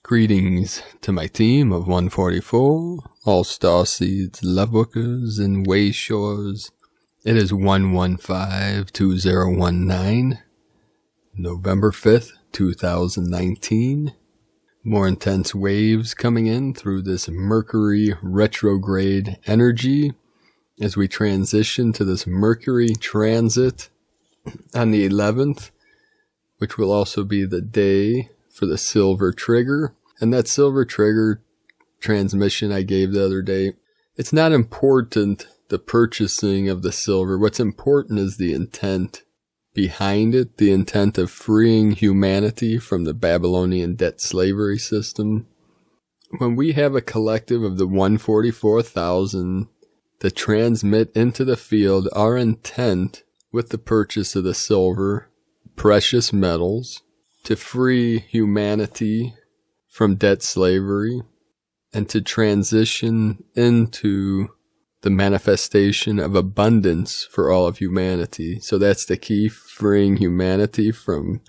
Greetings to my team of 144, all Starseeds, Lightworkers, and Wayshores. It is 115-2019, November 5th, 2019. More intense waves coming in through this Mercury retrograde energy as we transition to this Mercury transit on the 11th, which will also be the day for the silver trigger. And that silver trigger transmission I gave the other day, it's not important the purchasing of the silver. What's important is the intent behind it, the intent of freeing humanity from the Babylonian debt slavery system. When we have a collective of the 144,000 that transmit into the field our intent with the purchase of the silver, precious metals, to free humanity from debt slavery and to transition into the manifestation of abundance for all of humanity. So that's the key, freeing humanity from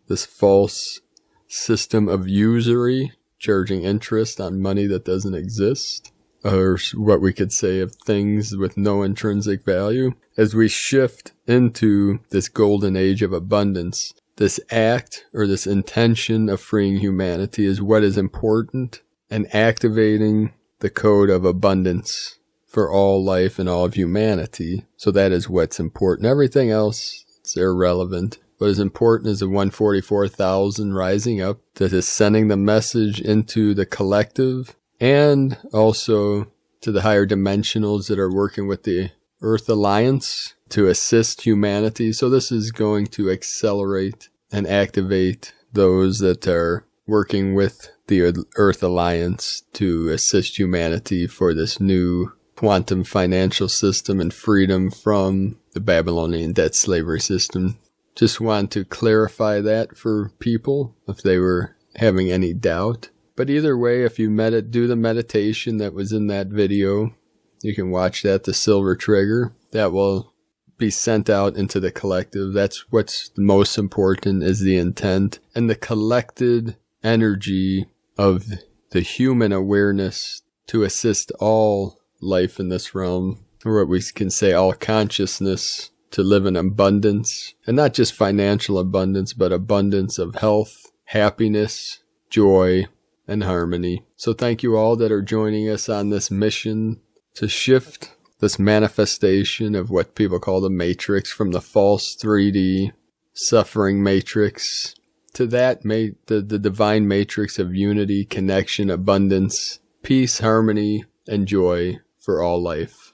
this false system of usury, charging interest on money that doesn't exist, or what we could say of things with no intrinsic value, as we shift into this golden age of abundance. This act or this intention of freeing humanity is what is important, and activating the code of abundance for all life and all of humanity. So that is what's important. Everything else is irrelevant. What is important is the 144,000 rising up that is sending the message into the collective and also to the higher dimensionals that are working with the Earth Alliance to assist humanity. So this is going to accelerate and activate those that are working with the Earth Alliance to assist humanity for this new quantum financial system and freedom from the Babylonian debt slavery system. Just want to clarify that for people if they were having any doubt. But either way, if you do the meditation that was in that video, you can watch that, the silver trigger. That will be sent out into the collective. That's what's most important, is the intent and the collected energy of the human awareness to assist all life in this realm, or what we can say all consciousness, to live in abundance, and not just financial abundance, but abundance of health, happiness, joy, and harmony. So thank you all that are joining us on this mission to shift this manifestation of what people call the matrix, from the false 3D suffering matrix to that the divine matrix of unity, connection, abundance, peace, harmony, and joy for all life.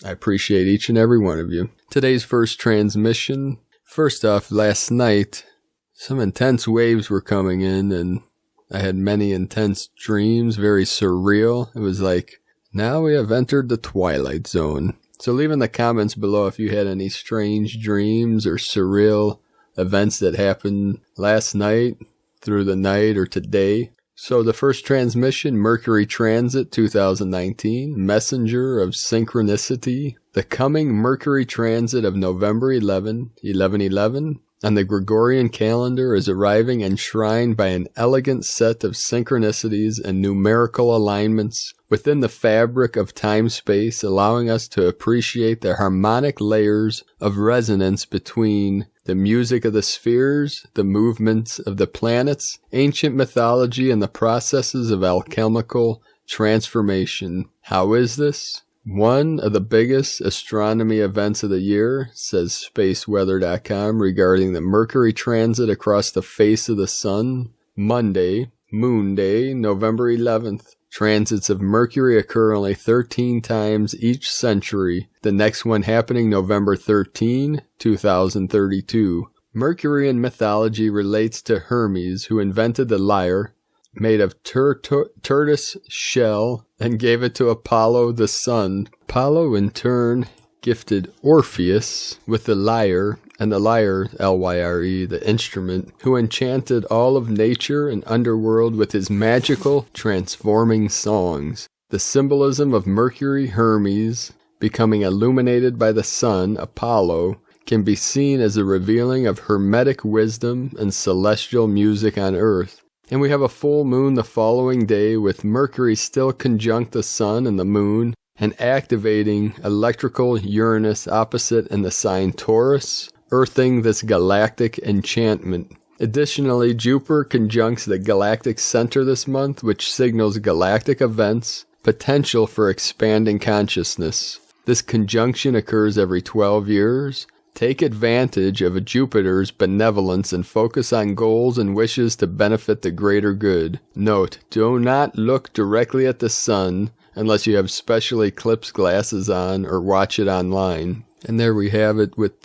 I appreciate each and every one of you. Today's first transmission. First off, last night, some intense waves were coming in, and I had many intense dreams, very surreal. It was like, now we have entered the twilight zone. So leave in the comments below if you had any strange dreams or surreal events that happened last night, through the night, or today. So the first transmission, Mercury Transit 2019, Messenger of Synchronicity. The coming Mercury Transit of November 11/11/11 on the Gregorian calendar is arriving enshrined by an elegant set of synchronicities and numerical alignments within the fabric of time-space, allowing us to appreciate the harmonic layers of resonance between the music of the spheres, the movements of the planets, ancient mythology, and the processes of alchemical transformation. How is this? One of the biggest astronomy events of the year, says spaceweather.com, regarding the Mercury transit across the face of the sun. Monday, Moon Day, November 11th. Transits of Mercury occur only 13 times each century, the next one happening November 13, 2032. Mercury in mythology relates to Hermes, who invented the lyre, made of tortoise shell, and gave it to Apollo the sun. Apollo in turn gifted Orpheus with the lyre, and the lyre, L-Y-R-E, the instrument, who enchanted all of nature and underworld with his magical, transforming songs. The symbolism of Mercury, Hermes, becoming illuminated by the sun, Apollo, can be seen as a revealing of hermetic wisdom and celestial music on earth. And we have a full moon the following day with Mercury still conjunct the Sun and the Moon and activating electrical Uranus opposite in the sign Taurus, earthing this galactic enchantment. Additionally, Jupiter conjuncts the galactic center this month, which signals galactic events, potential for expanding consciousness. This conjunction occurs every 12 years. Take advantage of Jupiter's benevolence and focus on goals and wishes to benefit the greater good. Note, do not look directly at the sun unless you have special eclipse glasses on or watch it online. And there we have it with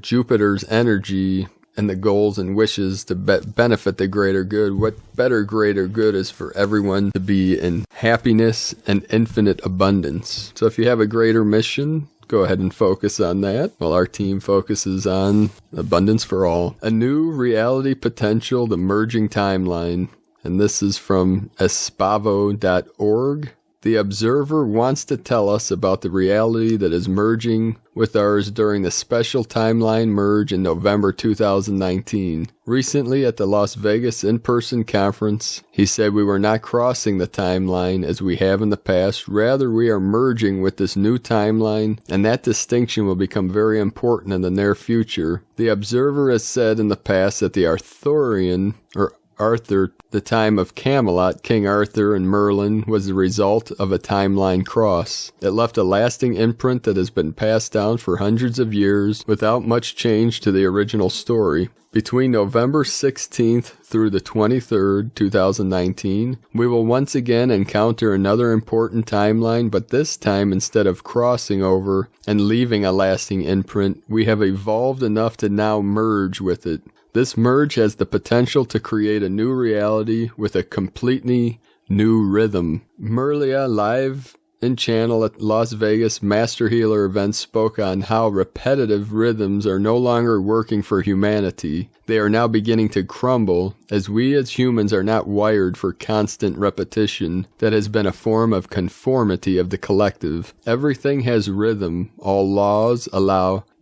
Jupiter's energy and the goals and wishes to benefit the greater good. What better greater good is for everyone to be in happiness and infinite abundance. So if you have a greater mission, go ahead and focus on that, while our team focuses on abundance for all. A new reality potential, the merging timeline. And this is from espavo.org. The observer wants to tell us about the reality that is merging with ours during the special timeline merge in November 2019. Recently at the Las Vegas in-person conference, he said we were not crossing the timeline as we have in the past. Rather, we are merging with this new timeline, and that distinction will become very important in the near future. The observer has said in the past that the Arthurian, or Arthur, the time of Camelot, King Arthur and Merlin, was the result of a timeline cross. It left a lasting imprint that has been passed down for hundreds of years without much change to the original story. Between November 16th through the 23rd, 2019, we will once again encounter another important timeline, but this time instead of crossing over and leaving a lasting imprint, we have evolved enough to now merge with it. This merge has the potential to create a new reality with a completely new rhythm. Merlia, live in channel at Las Vegas Master Healer event, spoke on how repetitive rhythms are no longer working for humanity. They are now beginning to crumble, as we as humans are not wired for constant repetition that has been a form of conformity of the collective. Everything has rhythm. All laws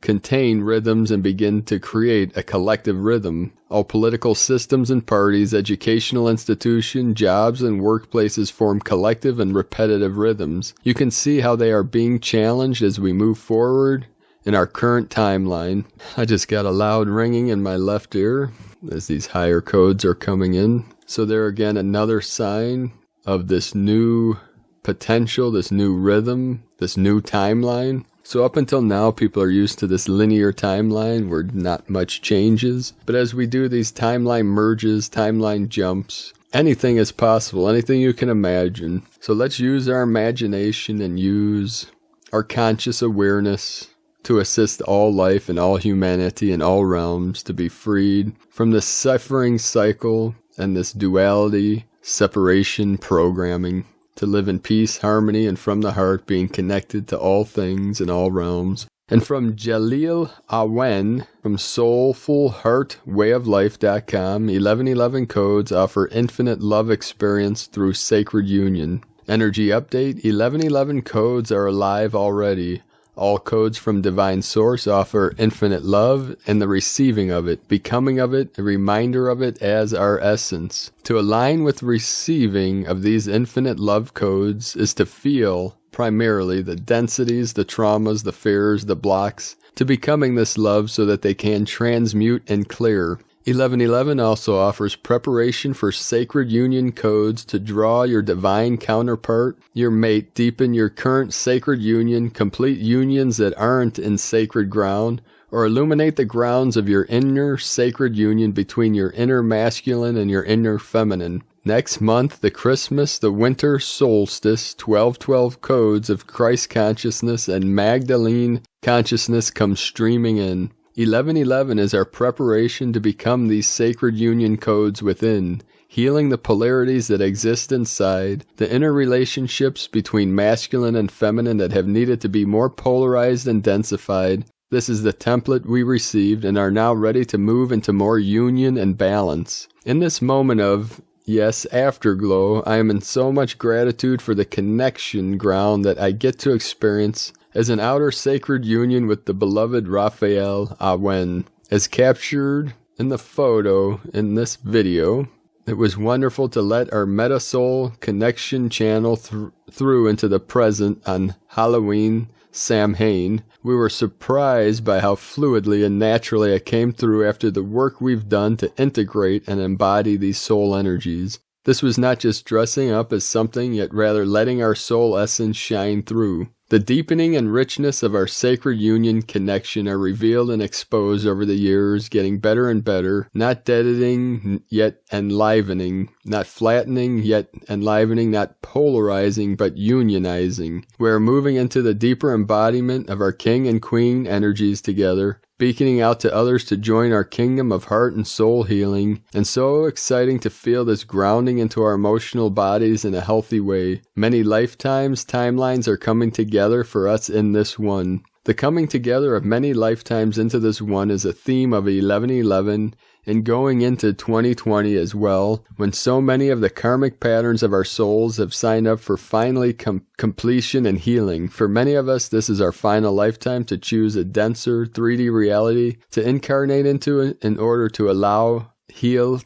contain rhythms and begin to create a collective rhythm. All political systems and parties, educational institutions, jobs, and workplaces form collective and repetitive rhythms. You can see how they are being challenged as we move forward in our current timeline. I just got a loud ringing in my left ear as these higher codes are coming in. So there again, another sign of this new potential, this new rhythm, this new timeline. So up until now, people are used to this linear timeline where not much changes. But as we do these timeline merges, timeline jumps, anything is possible, anything you can imagine. So let's use our imagination and use our conscious awareness to assist all life and all humanity in all realms to be freed from the suffering cycle and this duality, separation, programming. To live in peace, harmony, and from the heart, being connected to all things in all realms. And from Jalil Awen, from SoulfulHeartWayOfLife.com, 1111 codes offer infinite love experience through sacred union. Energy update, 1111 codes are alive already. All codes from Divine Source offer infinite love and the receiving of it, becoming of it, a reminder of it as our essence. To align with receiving of these infinite love codes is to feel, primarily, the densities, the traumas, the fears, the blocks, to becoming this love so that they can transmute and clear. 1111 also offers preparation for sacred union codes to draw your divine counterpart, your mate, deepen your current sacred union, complete unions that aren't in sacred ground, or illuminate the grounds of your inner sacred union between your inner masculine and your inner feminine. Next month, the Christmas, the winter solstice, 1212 codes of Christ consciousness and Magdalene consciousness come streaming in. 1111 is our preparation to become these sacred union codes within, healing the polarities that exist inside, the inner relationships between masculine and feminine that have needed to be more polarized and densified. This is the template we received and are now ready to move into more union and balance. In this moment of, yes, afterglow, I am in so much gratitude for the connection ground that I get to experience as an outer sacred union with the beloved Raphael Awen. As captured in the photo in this video, It was wonderful to let our meta-soul connection channel through into the present on Halloween Samhain. We were surprised by how fluidly and naturally it came through after the work we've done to integrate and embody these soul energies. This was not just dressing up as something, yet rather letting our soul essence shine through. The deepening and richness of our sacred union connection are revealed and exposed over the years, getting better and better, not deadening yet enlivening, not flattening yet enlivening, not polarizing but unionizing. We are moving into the deeper embodiment of our king and queen energies together, beaconing out to others to join our kingdom of heart and soul healing, and so exciting to feel this grounding into our emotional bodies in a healthy way. Many lifetimes, timelines are coming together for us in this one. The coming together of many lifetimes into this one is a theme of 1111, and going into 2020 as well, when so many of the karmic patterns of our souls have signed up for finally completion and healing. For many of us, this is our final lifetime to choose a denser 3D reality to incarnate into in order to allow heal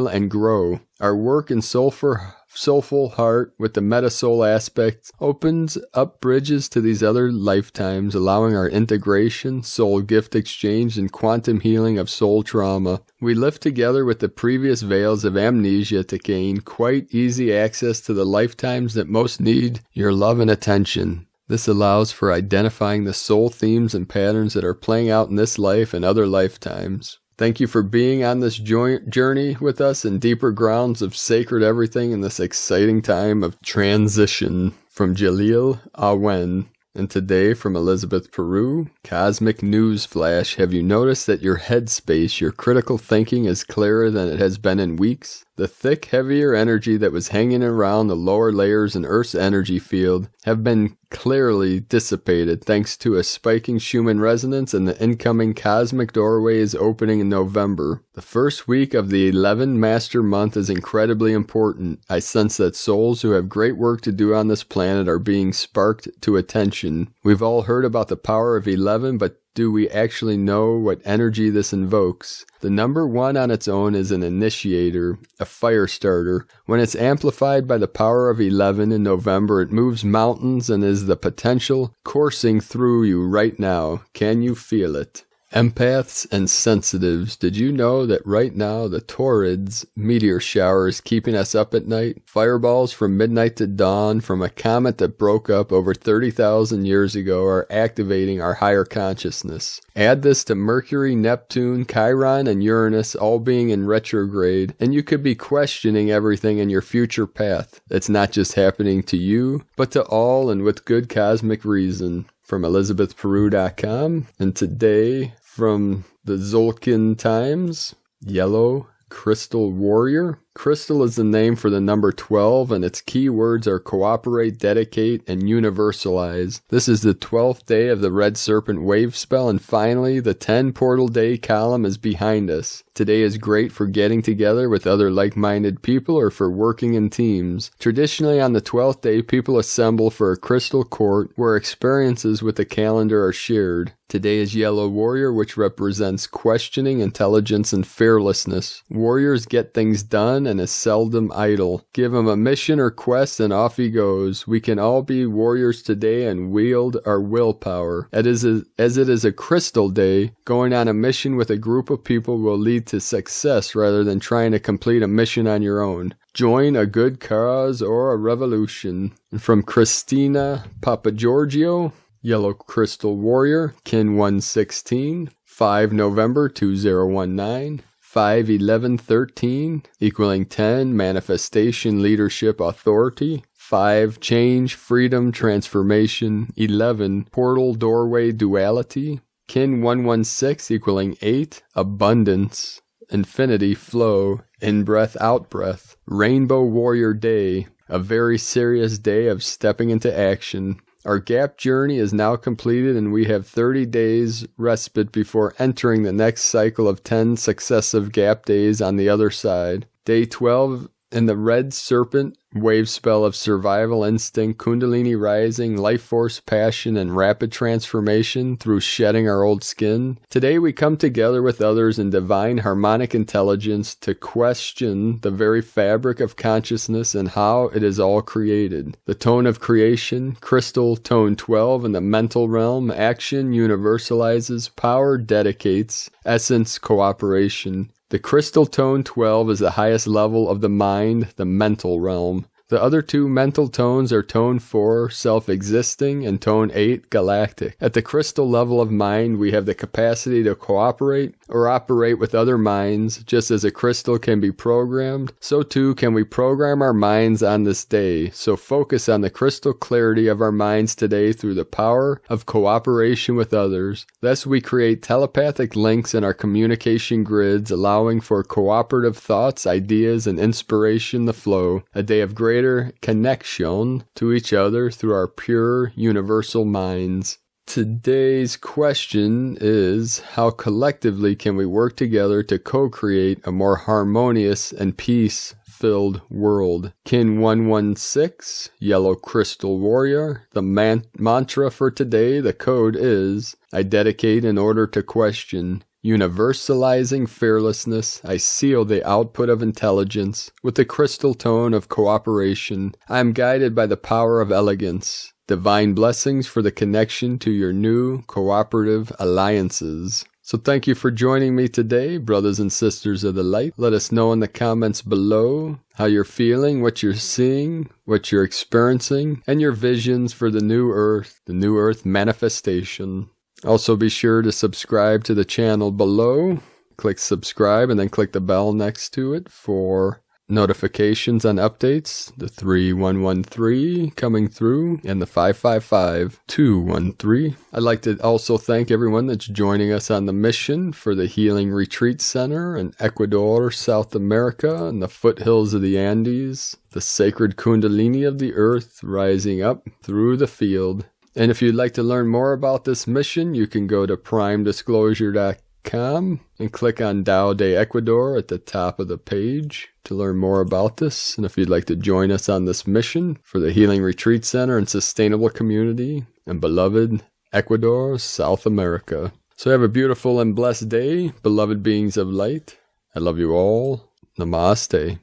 and grow. Our work in soulful heart with the meta-soul aspect opens up bridges to these other lifetimes, allowing our integration, soul gift exchange, and quantum healing of soul trauma. We live together with the previous veils of amnesia to gain quite easy access to the lifetimes that most need your love and attention. This allows for identifying the soul themes and patterns that are playing out in this life and other lifetimes. Thank you for being on this journey with us in deeper grounds of sacred everything in this exciting time of transition. From Jalil Awen. And today from Elizabeth Peru, Cosmic News Flash. Have you noticed that your headspace, your critical thinking is clearer than it has been in weeks? The thick, heavier energy that was hanging around the lower layers in Earth's energy field have been clearly dissipated thanks to a spiking Schumann resonance, and the incoming cosmic doorway is opening in November. The first week of the 11 Master Month is incredibly important. I sense that souls who have great work to do on this planet are being sparked to attention. We've all heard about the power of 11, but do we actually know what energy this invokes? The number 1 on its own is an initiator, a fire starter. When it's amplified by the power of 11 in November, it moves mountains and is the potential coursing through you right now. Can you feel it? Empaths and sensitives, did you know that right now the Taurids meteor shower is keeping us up at night? Fireballs from midnight to dawn from a comet that broke up over 30,000 years ago are activating our higher consciousness. Add this to Mercury, Neptune, Chiron, and Uranus all being in retrograde, and you could be questioning everything in your future path. It's not just happening to you, but to all, and with good cosmic reason. From ElizabethPeru.com, and today from the Zolkin Times, Yellow Crystal Warrior. Crystal is the name for the number 12, and its key words are cooperate, dedicate, and universalize. This is the 12th day of the Red Serpent wave spell, and finally, the 10 portal day column is behind us. Today is great for getting together with other like-minded people or for working in teams. Traditionally, on the 12th day, people assemble for a crystal court where experiences with the calendar are shared. Today is Yellow Warrior, which represents questioning, intelligence, and fearlessness. Warriors get things done and is seldom idle. Give him a mission or quest and off he goes. We can all be warriors today and wield our willpower. As it is a crystal day, going on a mission with a group of people will lead to success rather than trying to complete a mission on your own. Join a good cause or a revolution. And from Christina Papagiorgio, Yellow Crystal Warrior, Kin 116, 5 November 2019. 5-11-13, equaling 10, manifestation, leadership, authority. 5, change, freedom, transformation. 11, portal, doorway, duality. Kin 116, equaling 8, abundance, infinity, flow, in-breath, out-breath. Rainbow Warrior Day, a very serious day of stepping into action. Our gap journey is now completed, and we have 30 days respite before entering the next cycle of 10 successive gap days on the other side. Day 12 In the red serpent wave spell of survival instinct, kundalini rising, life force, passion, and rapid transformation through shedding our old skin, today we come together with others in divine harmonic intelligence to question the very fabric of consciousness and how it is all created. The tone of creation, crystal tone 12 in the mental realm, action universalizes, power dedicates, essence cooperation. The crystal tone 12 is the highest level of the mind, the mental realm. The other two mental tones are tone 4, self-existing, and tone 8, galactic. At the crystal level of mind, we have the capacity to cooperate or operate with other minds. Just as a crystal can be programmed, so too can we program our minds on this day. So focus on the crystal clarity of our minds today through the power of cooperation with others. Thus we create telepathic links in our communication grids, allowing for cooperative thoughts, ideas, and inspiration to flow. A day of greater connection to each other through our pure universal minds. Today's question is, how collectively can we work together to co-create a more harmonious and peace-filled world? Kin 116, Yellow Crystal Warrior. The mantra for today, the code is, I dedicate in order to question. Universalizing fearlessness, I seal the output of intelligence with the crystal tone of cooperation. I am guided by the power of elegance. Divine blessings for the connection to your new cooperative alliances. So thank you for joining me today, brothers and sisters of the light. Let us know in the comments below how you're feeling, what you're seeing, what you're experiencing, and your visions for the new earth manifestation. Also be sure to subscribe to the channel below. Click subscribe and then click the bell next to it for notifications on updates. The 3113 coming through and the 555213. I'd like to also thank everyone that's joining us on the mission for the Healing Retreat Center in Ecuador, South America, in the foothills of the Andes. The sacred kundalini of the earth rising up through the field. And if you'd like to learn more about this mission, you can go to primedisclosure.com and click on Tao de Ecuador at the top of the page to learn more about this. And if you'd like to join us on this mission for the Healing Retreat Center and Sustainable Community in beloved Ecuador, South America. So have a beautiful and blessed day, beloved beings of light. I love you all. Namaste.